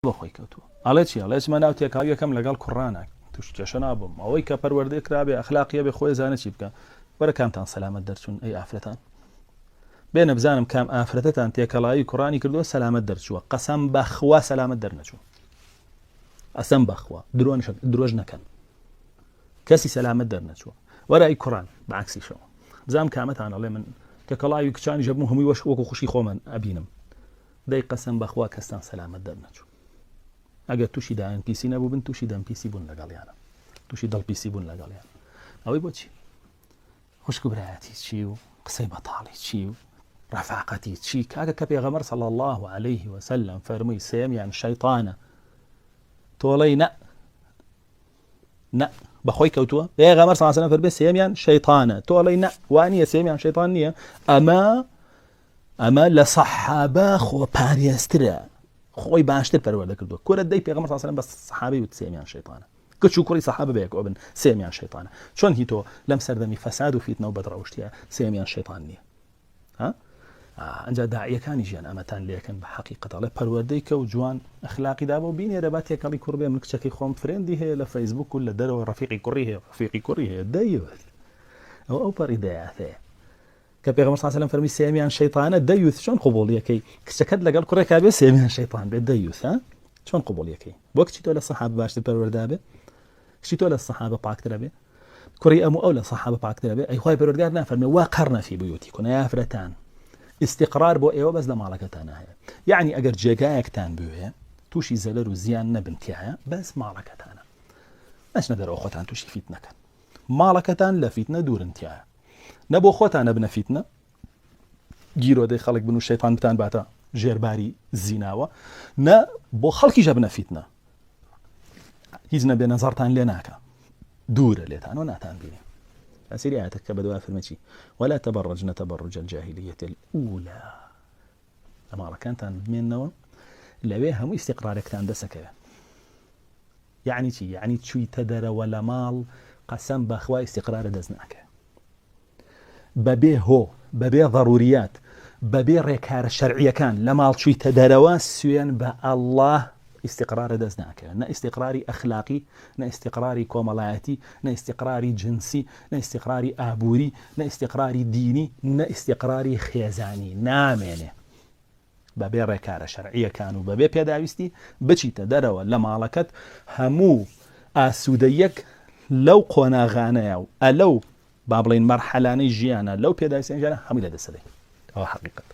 بخۆی کەوتووە ئەڵێ چی ئەڵێ چمە ناو تێکاویەکەم لەگەڵ کوڕانە توش کێشە نابم ئەوەی کە پەروەردەی کرابێ ئەخلاقیە بێ خۆی زانە چی بکە وەرە کامتان سەلامەت دەرچوون ئەی ئافرەتان بێنە بزانم کام ئافرەتتان تێکەڵاوی کوڕانی کردووە سەلامەت دەرچووە قەسەم بەخوا سەلامەت دەرنەچوو ئەسەم بەخوا درۆژ نەکەن کەسی سەلامەت دەرنەچووە وەرە ئەی کوڕان بەعکسیشەوە بزانم کامەتان ئەڵێ من تێکەڵاوی کچانی ژەبوو هەمووی وەکو خوشی خۆمن ئەبینم دەی قەسەم بەخوا کەستان سەلامەت دەرنەچوو ئەگەر تووشی دایان پیسی نەبوو بن تووشی دەم پیسی بوون لەگەڵیانە تووشی دڵ پیسی بوون لەگەڵیان ئەوەی بۆچی خوشک و برایەتی چی و قسەی بەتاڵی چی و ڕەفاقەتی چی کاکە کە پێغەمبەر صلی الله عليه وسلم فەرمووی سێمیان شەیطانە تۆڵەی نە بەخۆی کەوتووە پێغەمبەر صلی الله عليه وسلم فەرمووی سێمیان شەیطانە تۆڵەی نە وانییە سێمیان شەیطان نییە ئەمە لە سەحابە خۆ پارێزترە خۆی باشتر پەروەردە کردووە کورە دەی پێغەمبەر صلی الله عليه وسلم بە سەحابەی وت سێمیان شەیطانە کچ و کوڕی سەحابە بەیەک ئەوبن سێمیان شەیطانە چۆن هی تۆ لەم سەردەمی فەساد و فیتنە و بەدڕەوشتیە سێمیان شەیطان نییە ئەنجا داعیەکانی ژیان ئەمەتان لێکن بە حەقیقەت ئەڵێ پەروەردەی کە و جوان ئەخلاقی دابە و بینێرە با تێکەڵی کوڕ بێ من کچەکەی خۆم فرێندی هەیە لە فەیسبوک و لە دەرەوە ڕەفیقی کوڕی هەیە دەیوت ئەو پەڕی دەیاتەیە کە پێغەمبەر صلی الله عليه وسلم فەرمی سێمیان شەیطانە دەیوت چۆن قبوڵیەکەی کچەکەت لەگەڵ کوڕێکا بێ سێمیان شەیطان بێ دەیوت چۆن قبوڵیەکەی بۆ کچی تۆ لە سەحابە باشتر پەروەردە بێ کچی تۆ لە سەحابە پاکترە بێ کوڕی ئەو لە سەحابە پاکترە بێ ئەی خوای پەروەردگار نافەرمێ وا قەرنە فی بیوتیکم یا ئافرەتان استقرار بۆ ئێوە بەس لە ماڵەکەتان هەیە یعنی ئەگەر جێگایەکتان بوێ تووشی زەلەر و زیان نەبنتیایە بەس ماڵەکەتانە نەچنە دەرەوە خۆتان تووشی فیتنەکەن ماڵەکەتان لە فیتنە دوورنتیایە نە بۆ خۆتان نەبنە فیتنە گیرۆدەی خەڵک بن و شەیطان بتان باتە ژێرباری زیناوە نە بۆ خەڵکی ژەبنە فیتنە هیچ نەبێ نەزارتان لێ ناکە دوورە لێتان و ناتان بینێ ئەسیری ئاەتەکە بەدوای فەرمێکی ولا تبرجن تبرج الجاهلية الأولى لە ماڵەکانتان بمێننەوە لەوێ هەموو استقرارێکتان دەسەکەوێ یعنی چی یعنی چوویتە دەرەوە لە ماڵ قەسەم بەخوا استقرارە دەست ناکە بەبێ هۆ بەبێ ضروریات بەبێ ڕێکارە شەرعیەکان لە ماڵ چوویتە دەرەوە سوێن بە ئەڵڵاه استقرارە دەست ناکە نە استقراری ئەخلاقی نە استقراری کۆمەڵایەتی نە استقراری جنسی نە استقراری ئابووری نە استقراری دینی نە استقراری خێزانی نامێنێ بەبێ ڕێکارە شەرعیەکان و بەبێ پێداویستی بچیتە دەرەوە لە ماڵەکەت هەموو ئاسوودەیەک لەو قۆناغانەیە و ئەلەو با بڵێن مەرحەلانەی ژیانە لەو پێداویستیان ژیانە هەمووی لەدەسەدەی ئەوە حەقیقەت